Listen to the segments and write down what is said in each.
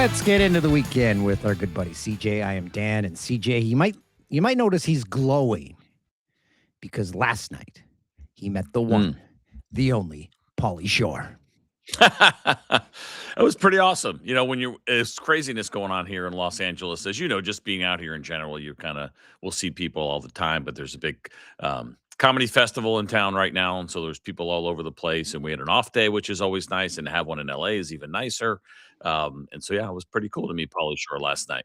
Let's get into the weekend with our good buddy CJ. I am Dan, and CJ, you might notice he's glowing because last night he met the one, the only Pauly Shore. That was pretty awesome. You know, when it's craziness going on here in Los Angeles, as you know, just being out here in general, you kind of will see people all the time, but there's a big comedy festival in town right now. And so there's people all over the place. And we had an off day, which is always nice. And to have one in LA is even nicer. And so, yeah, it was pretty cool to meet Pauly Shore last night.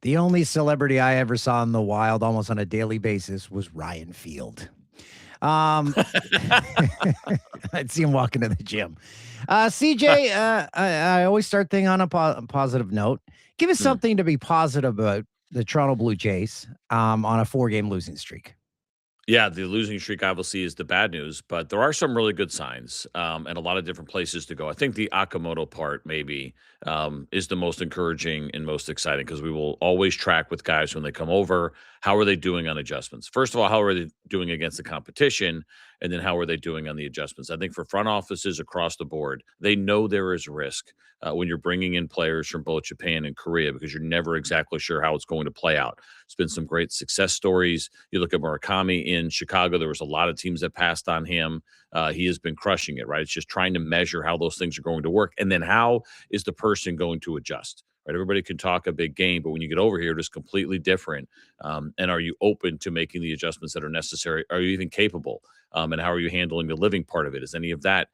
The only celebrity I ever saw in the wild almost on a daily basis was Ryan Field. I'd see him walking to the gym. CJ, I always start things on a positive note. Give us something to be positive about the Toronto Blue Jays on a 4-game losing streak. Yeah, the losing streak obviously is the bad news, but there are some really good signs and a lot of different places to go. I think the Okamoto part maybe is the most encouraging and most exciting because we will always track with guys when they come over. How are they doing on adjustments? First of all, how are they doing against the competition? And then how are they doing on the adjustments? I think for front offices across the board, they know there is risk when you're bringing in players from both Japan and Korea because you're never exactly sure how it's going to play out. It's been some great success stories. You look at Murakami in Chicago, there was a lot of teams that passed on him. He has been crushing it, right? It's just trying to measure how those things are going to work. And then how is the person going to adjust? Right, everybody can talk a big game, but when you get over here, it is completely different. And are you open to making the adjustments that are necessary? Are you even capable? And how are you handling the living part of it? Is any of that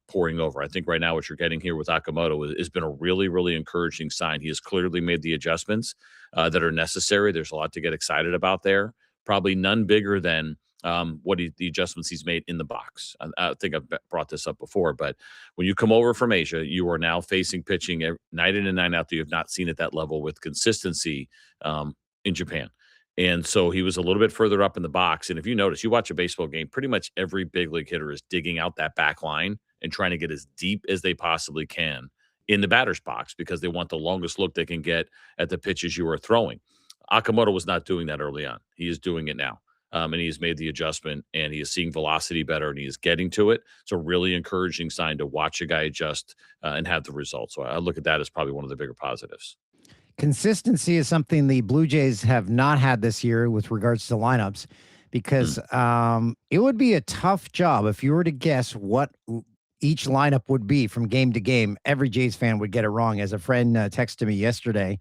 pouring over? I think right now what you're getting here with Okamoto has been a really, really encouraging sign. He has clearly made the adjustments that are necessary. There's a lot to get excited about there. Probably none bigger than the adjustments he's made in the box. I think I've brought this up before, but when you come over from Asia, you are now facing pitching night in and night out that you have not seen at that level with consistency in Japan. And so he was a little bit further up in the box. And if you notice, you watch a baseball game, pretty much every big league hitter is digging out that back line and trying to get as deep as they possibly can in the batter's box because they want the longest look they can get at the pitches you are throwing. Okamoto was not doing that early on. He is doing it now. And he has made the adjustment, and he is seeing velocity better, and he is getting to it. It's a really encouraging sign to watch a guy adjust and have the results. So I look at that as probably one of the bigger positives. Consistency is something the Blue Jays have not had this year with regards to lineups because it would be a tough job if you were to guess what each lineup would be from game to game. Every Jays fan would get it wrong. As a friend texted me yesterday,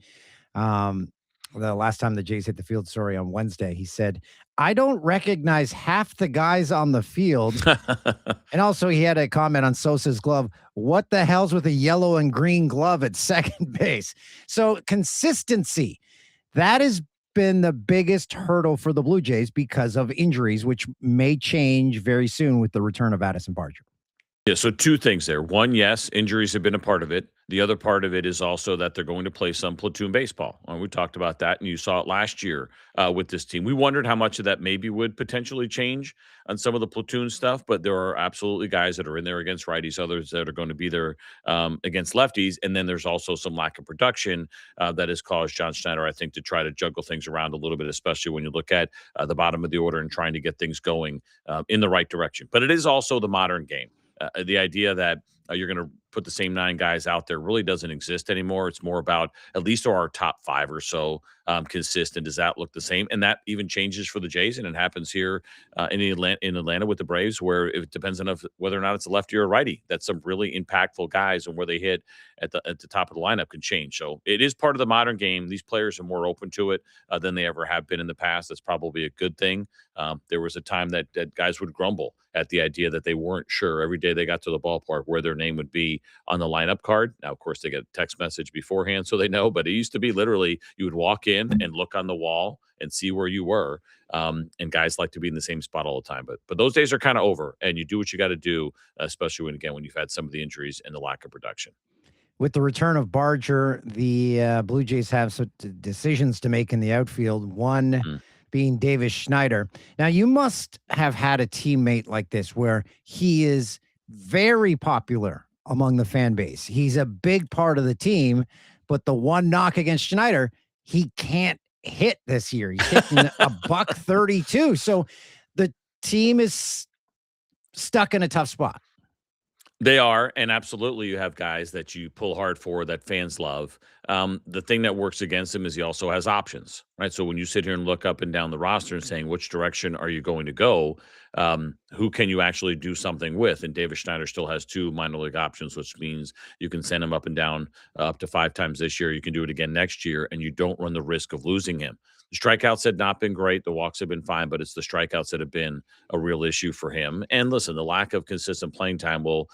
the last time the Jays hit the field, on Wednesday, he said, I don't recognize half the guys on the field. And also he had a comment on Sosa's glove. What the hell's with a yellow and green glove at second base? So consistency, that has been the biggest hurdle for the Blue Jays because of injuries, which may change very soon with the return of Addison Barger. Yeah, so two things there. One, yes, injuries have been a part of it. The other part of it is also that they're going to play some platoon baseball. We talked about that, and you saw it last year with this team. We wondered how much of that maybe would potentially change on some of the platoon stuff, but there are absolutely guys that are in there against righties, others that are going to be there against lefties, and then there's also some lack of production that has caused John Schneider, I think, to try to juggle things around a little bit, especially when you look at the bottom of the order and trying to get things going in the right direction. But it is also the modern game. The idea that you're going to put the same 9 guys out there really doesn't exist anymore. It's more about at least our top 5 or so consistent. Does that look the same? And that even changes for the Jays, and it happens here in Atlanta with the Braves, where it depends on whether or not it's a lefty or a righty. That's some really impactful guys, and where they hit at the top of the lineup can change. So it is part of the modern game. These players are more open to it than they ever have been in the past. That's probably a good thing. There was a time that guys would grumble at the idea that they weren't sure every day they got to the ballpark where their name would be on the lineup card. Now, of course, they get a text message beforehand so they know, but it used to be literally you would walk in and look on the wall and see where you were. And guys like to be in the same spot all the time. But those days are kind of over, and you do what you got to do, especially when you've had some of the injuries and the lack of production. With the return of Barger, the Blue Jays have some decisions to make in the outfield. One being Davis Schneider. Now, you must have had a teammate like this where he is very popular among the fan base. He's a big part of the team, but the one knock against Schneider, he can't hit this year. He's hitting a $132. So the team is stuck in a tough spot. They are, and absolutely, you have guys that you pull hard for that fans love. The thing that works against him is he also has options, right? So when you sit here and look up and down the roster and saying which direction are you going to go, who can you actually do something with? And David Schneider still has two minor league options, which means you can send him up and down up to 5 times this year. You can do it again next year, and you don't run the risk of losing him. The strikeouts had not been great. The walks have been fine, but it's the strikeouts that have been a real issue for him. And listen, the lack of consistent playing time will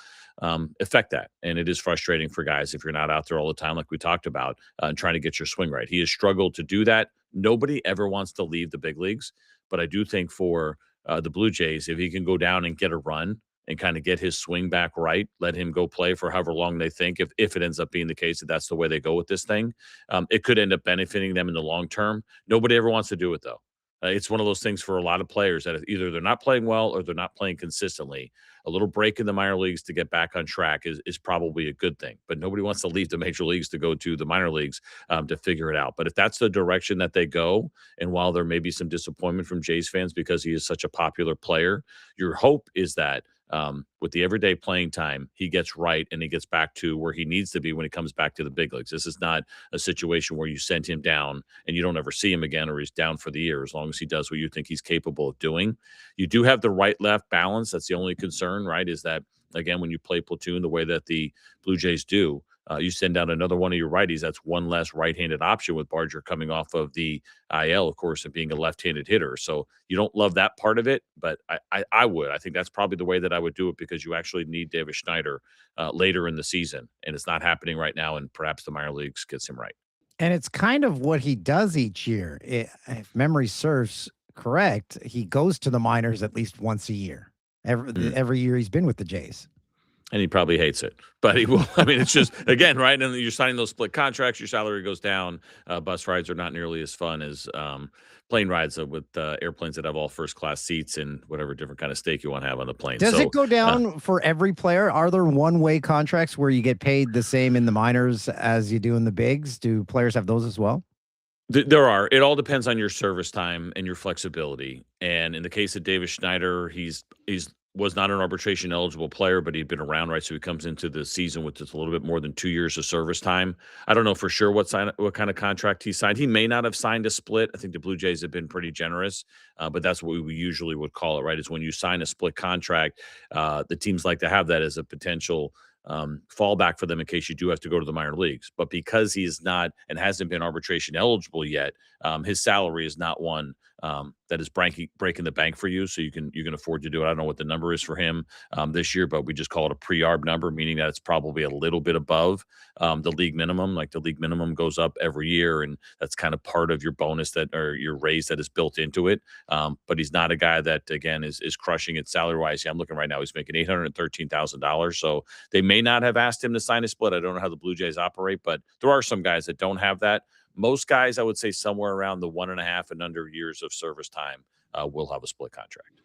affect that. And it is frustrating for guys if you're not out there all the time, like we talked about, and trying to get your swing right. He has struggled to do that. Nobody ever wants to leave the big leagues, but I do think for the Blue Jays, if he can go down and get a run and kind of get his swing back right, let him go play for however long they think, if it ends up being the case that that's the way they go with this thing, it could end up benefiting them in the long term. Nobody ever wants to do it though. It's one of those things for a lot of players that either they're not playing well or they're not playing consistently. A little break in the minor leagues to get back on track is probably a good thing. But nobody wants to leave the major leagues to go to the minor leagues to figure it out. But if that's the direction that they go, and while there may be some disappointment from Jays fans because he is such a popular player, your hope is that with the everyday playing time, he gets right and he gets back to where he needs to be when he comes back to the big leagues. This is not a situation where you send him down and you don't ever see him again or he's down for the year as long as he does what you think he's capable of doing. You do have the right left balance. That's the only concern, right? Is that, again, when you play platoon the way that the Blue Jays do, you send down another one of your righties. That's one less right-handed option with Barger coming off of the IL, of course, and being a left-handed hitter. So you don't love that part of it, but I would. I think that's probably the way that I would do it because you actually need David Schneider later in the season, and it's not happening right now, and perhaps the minor leagues gets him right. And it's kind of what he does each year. If memory serves correct, he goes to the minors at least once a year. Every year he's been with the Jays. And he probably hates it, but he will. I mean, it's just, again, right? And you're signing those split contracts, your salary goes down. Bus rides are not nearly as fun as plane rides with airplanes that have all first class seats and whatever different kind of steak you want to have on the plane. Does So, it go down for every player? Are there one-way contracts where you get paid the same in the minors as you do in the bigs? Do players have those as well? There are. It all depends on your service time and your flexibility. And in the case of Davis Schneider, he's was not an arbitration eligible player, but he'd been around, right? So he comes into the season with just a little bit more than 2 years of service time. I don't know for sure what kind of contract he signed. He may not have signed a split. I think the Blue Jays have been pretty generous, but that's what we usually would call it, right? Is when you sign a split contract, the teams like to have that as a potential fallback for them in case you do have to go to the minor leagues. But because he's not and hasn't been arbitration eligible yet, his salary is not one that is breaking the bank for you. So you can afford to do it. I don't know what the number is for him this year, but we just call it a pre-arb number, meaning that it's probably a little bit above the league minimum. Like the league minimum goes up every year, and that's kind of part of your bonus that or your raise that is built into it. But he's not a guy that again is crushing it salary wise. Yeah, I'm looking right now; he's making $813,000. So they may not have asked him to sign a split. I don't know how the Blue Jays operate, but there are some guys that don't have that. Most guys, I would say, somewhere around the 1.5 and under years of service time will have a split contract.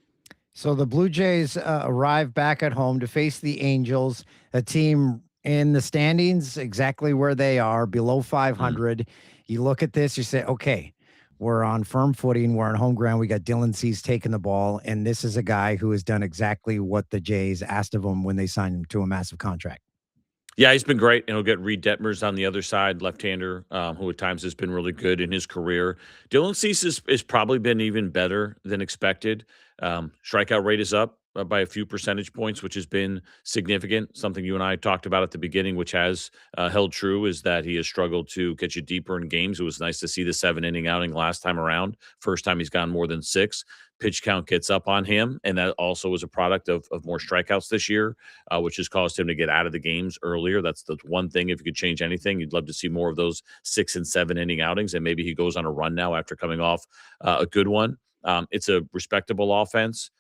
So the Blue Jays arrive back at home to face the Angels, a team in the standings exactly where they are, below Mm. 500. You look at this, you say, okay, we're on firm footing. We're on home ground. We got Dylan Cease taking the ball, and this is a guy who has done exactly what the Jays asked of him when they signed him to a massive contract. Yeah, he's been great, and he'll get Reed Detmers on the other side, left-hander, who at times has been really good in his career. Dylan Cease has probably been even better than expected. Strikeout rate is up by a few percentage points, which has been significant. Something you and I talked about at the beginning, which has held true, is that he has struggled to get you deeper in games. It was nice to see the 7-inning outing last time around. First time he's gone more than 6. Pitch count gets up on him, and that also was a product of more strikeouts this year, which has caused him to get out of the games earlier. That's the one thing. If you could change anything, you'd love to see more of those 6 and 7-inning outings, and maybe he goes on a run now after coming off a good one. It's a respectable offense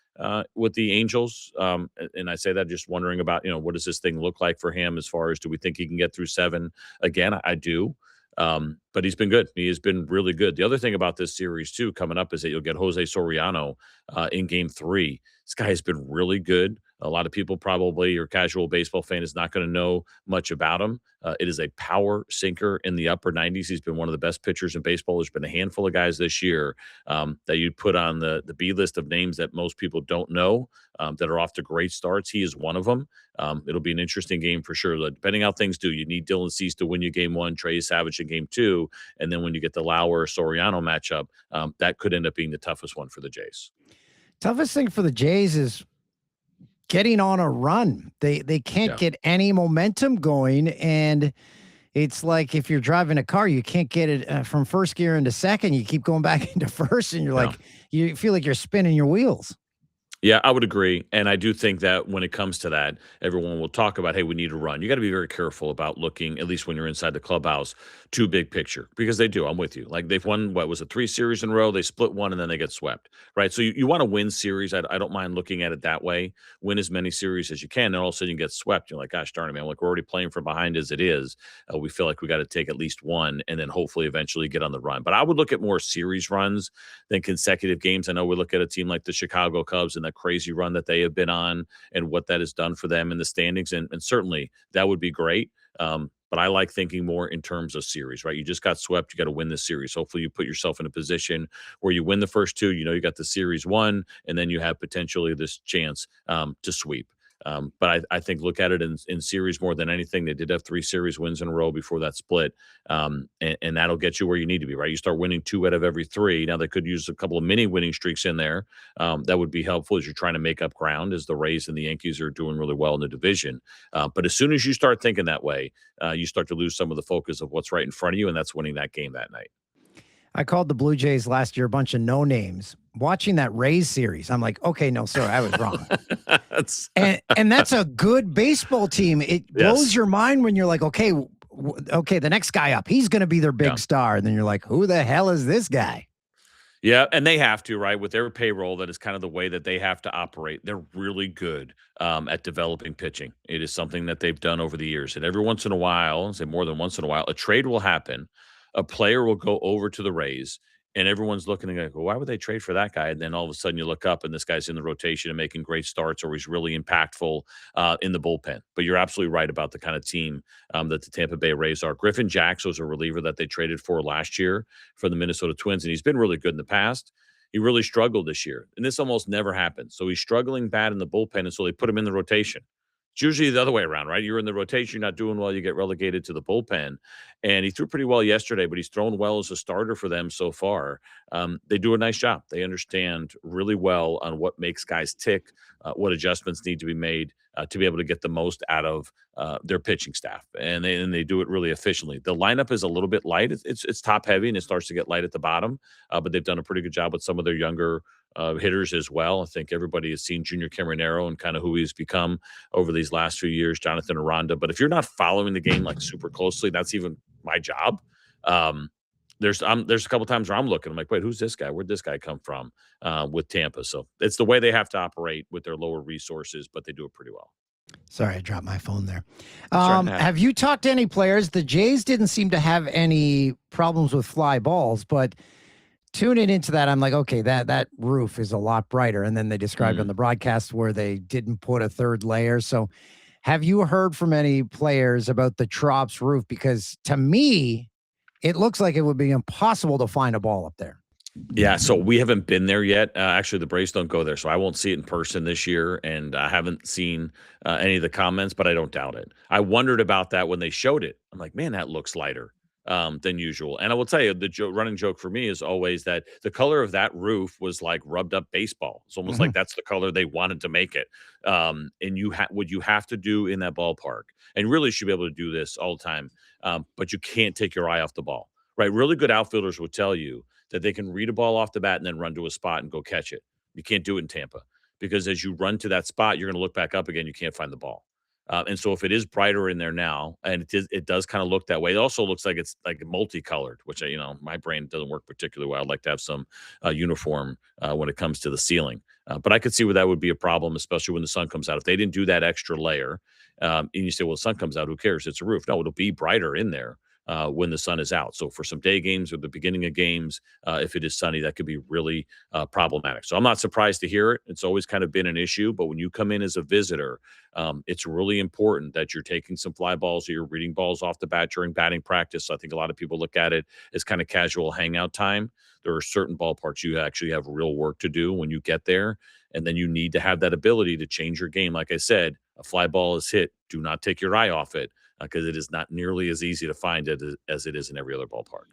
with the Angels, and I say that just wondering about what does this thing look like for him as far as do we think he can get through 7 again? I do. But he's been good. He has been really good. The other thing about this series, too, coming up is that you'll get Jose Soriano in game 3. This guy has been really good. A lot of people, probably your casual baseball fan, is not going to know much about him. It is a power sinker in the upper 90s. He's been one of the best pitchers in baseball. There's been a handful of guys this year that you'd put on the B list of names that most people don't know, that are off to great starts. He is one of them. It'll be an interesting game for sure. Depending how things do, you need Dylan Cease to win you game one, Trey Savage in game two, and then when you get the Lauer Soriano matchup, that could end up being the toughest one for the Jays. Toughest thing for the Jays is getting on a run. They can't Yeah. get any momentum going, and it's like if you're driving a car, you can't get it from first gear into second. You keep going back into first, and you're Yeah. like, you feel like you're spinning your wheels. Yeah, I would agree. And I do think that when it comes to that, everyone will talk about, hey, we need to run. You got to be very careful about looking, at least when you're inside the clubhouse, too big picture, because they do. I'm with you. Like they've won, what was it, 3 series in a row? They split one and then they get swept, right? So you want to win series. I don't mind looking at it that way. Win as many series as you can. And all of a sudden you get swept. You're like, gosh darn it, man. Like we're already playing from behind as it is. We feel like we got to take at least one and then hopefully eventually get on the run. But I would look at more series runs than consecutive games. I know we look at a team like the Chicago Cubs and that crazy run that they have been on and what that has done for them in the standings. And certainly that would be great. But I like thinking more in terms of series, right? You just got swept. You got to win this series. Hopefully you put yourself in a position where you win the first two, you got the series won, and then you have potentially this chance to sweep. But I think look at it in series more than anything. They did have 3 series wins in a row before that split. And that'll get you where you need to be, right? You start winning 2 out of every 3. Now they could use a couple of mini winning streaks in there. That would be helpful as you're trying to make up ground, as the Rays and the Yankees are doing really well in the division. But as soon as you start thinking that way, you start to lose some of the focus of what's right in front of you, and that's winning that game that night. I called the Blue Jays last year a bunch of no names. Watching that Rays series, I'm like, okay, no, sorry, I was wrong. and that's a good baseball team. It blows Yes. your mind when you're like, okay, okay, the next guy up, he's going to be their big star, and then you're like, who the hell is this guy? Yeah, and they have to, right? With their payroll, that is kind of the way that they have to operate. They're really good at developing pitching. It is something that they've done over the years. And every once in a while, say more than once in a while, a trade will happen. A player will go over to the Rays, and everyone's looking and go, why would they trade for that guy? And then all of a sudden you look up and this guy's in the rotation and making great starts, or he's really impactful in the bullpen. But you're absolutely right about the kind of team that the Tampa Bay Rays are. Griffin Jax was a reliever that they traded for last year for the Minnesota Twins, and he's been really good in the past. He really struggled this year, and this almost never happens. So he's struggling bad in the bullpen, and so they put him in the rotation. It's usually the other way around, right? You're in the rotation, you're not doing well, you get relegated to the bullpen. And he threw pretty well yesterday, but he's thrown well as a starter for them so far. They do a nice job. They understand really well on what makes guys tick, what adjustments need to be made to be able to get the most out of their pitching staff, and they do it really efficiently. The lineup is a little bit light. It's top heavy, and it starts to get light at the bottom. But they've done a pretty good job with some of their younger hitters as well. I think everybody has seen Junior Caminero and kind of who he's become over these last few years, Jonathan Aranda. But if you're not following the game like super closely, that's even my job. There's a couple times where I'm looking, I'm like, wait, who's this guy? Where'd this guy come from with Tampa? So it's the way they have to operate with their lower resources, but they do it pretty well. Sorry, I dropped my phone there. Sure. Have you talked to any players? The Jays didn't seem to have any problems with fly balls, but tuning into that, I'm like, okay, that roof is a lot brighter. And then they described on the broadcast where they didn't put a third layer. So have you heard from any players about the Trops roof? Because to me, it looks like it would be impossible to find a ball up there. Yeah, so we haven't been there yet. Actually, the Braves don't go there, so I won't see it in person this year, and I haven't seen any of the comments, but I don't doubt it. I wondered about that when they showed it. I'm like, man, that looks lighter than usual. And I will tell you, the running joke for me is always that the color of that roof was like rubbed up baseball. It's almost like that's the color they wanted to make it. And what you have to do in that ballpark, and really should be able to do this all the time, but you can't take your eye off the ball, right? Really good outfielders will tell you that they can read a ball off the bat and then run to a spot and go catch it. You can't do it in Tampa because as you run to that spot, you're going to look back up again. You can't find the ball. And so if it is brighter in there now, and it does kind of look that way, it also looks like it's like multicolored, which, my brain doesn't work particularly well. I'd like to have some uniform when it comes to the ceiling. But I could see where that would be a problem, especially when the sun comes out. If they didn't do that extra layer, and you say, well, the sun comes out, who cares? It's a roof. No, it'll be brighter in there. when the sun is out. So for some day games or the beginning of games, if it is sunny, that could be really problematic. So I'm not surprised to hear it. It's always kind of been an issue. But when you come in as a visitor, it's really important that you're taking some fly balls or you're reading balls off the bat during batting practice. So I think a lot of people look at it as kind of casual hangout time. There are certain ballparks you actually have real work to do when you get there. And then you need to have that ability to change your game. Like I said, a fly ball is hit. Do not take your eye off it because it is not nearly as easy to find it as it is in every other ballpark.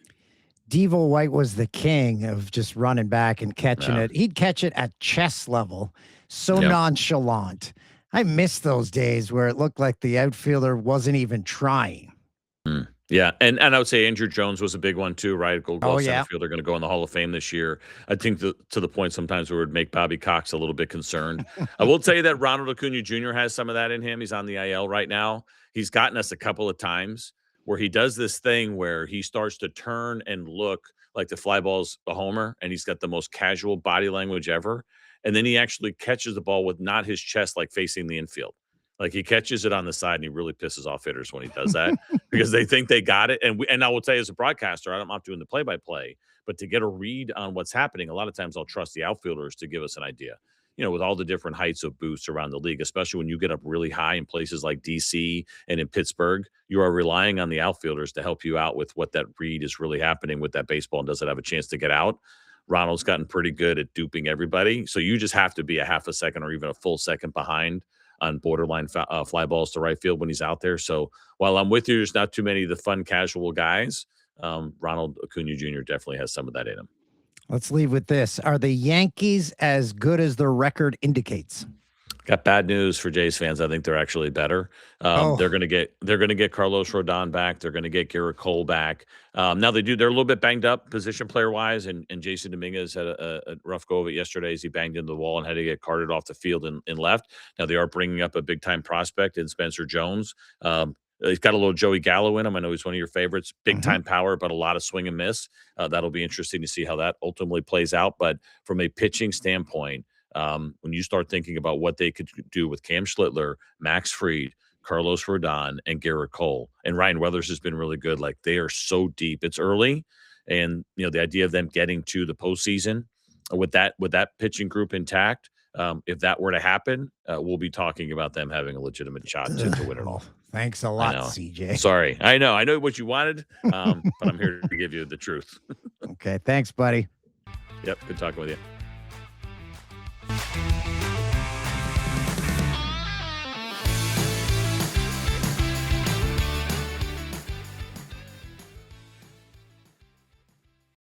Devo White was the king of just running back and catching it. He'd catch it at chest level, so nonchalant. I miss those days where it looked like the outfielder wasn't even trying. Yeah, and I would say Andrew Jones was a big one too, right? Gold Glove center fielder, going to go in the Hall of Fame this year. I think to the point sometimes where it would make Bobby Cox a little bit concerned. I will tell you that Ronald Acuna Jr. has some of that in him. He's on the IL right now. He's gotten us a couple of times where he does this thing where he starts to turn and look like the fly ball's a homer, and he's got the most casual body language ever. And then he actually catches the ball with not his chest like facing the infield. Like he catches it on the side, and he really pisses off hitters when he does that because they think they got it. And I will tell you, as a broadcaster, I'm not doing the play-by-play, but to get a read on what's happening, a lot of times I'll trust the outfielders to give us an idea. You know, with all the different heights of boosts around the league, especially when you get up really high in places like DC and in Pittsburgh, you are relying on the outfielders to help you out with what that read is really happening with that baseball and does it have a chance to get out. Ronald's gotten pretty good at duping everybody. So you just have to be a half a second or even a full second behind on borderline fly balls to right field when he's out there. So while I'm with you, there's not too many of the fun, casual guys. Ronald Acuna Jr. definitely has some of that in him. Let's leave with this. Are the Yankees as good as their record indicates? Got bad news for Jays fans. I think they're actually better. They're going to get Carlos Rodon back. They're going to get Garrett Cole back. Now they're a little bit banged up position player wise, and Jason Dominguez had a rough go of it yesterday as he banged into the wall and had to get carted off the field and left. Now they are bringing up a big time prospect in Spencer Jones. He's got a little Joey Gallo in him. I know he's one of your favorites. Big time power, but a lot of swing and miss. That'll be interesting to see how that ultimately plays out. But from a pitching standpoint, when you start thinking about what they could do with Cam Schlittler, Max Fried, Carlos Rodon, and Garrett Cole, and Ryan Weathers has been really good. Like they are so deep. It's early, and you know the idea of them getting to the postseason with that pitching group intact. If that were to happen, we'll be talking about them having a legitimate shot to win it all. Thanks a lot, CJ. Sorry, I know what you wanted, but I'm here to give you the truth. Okay, thanks, buddy. Yep, good talking with you.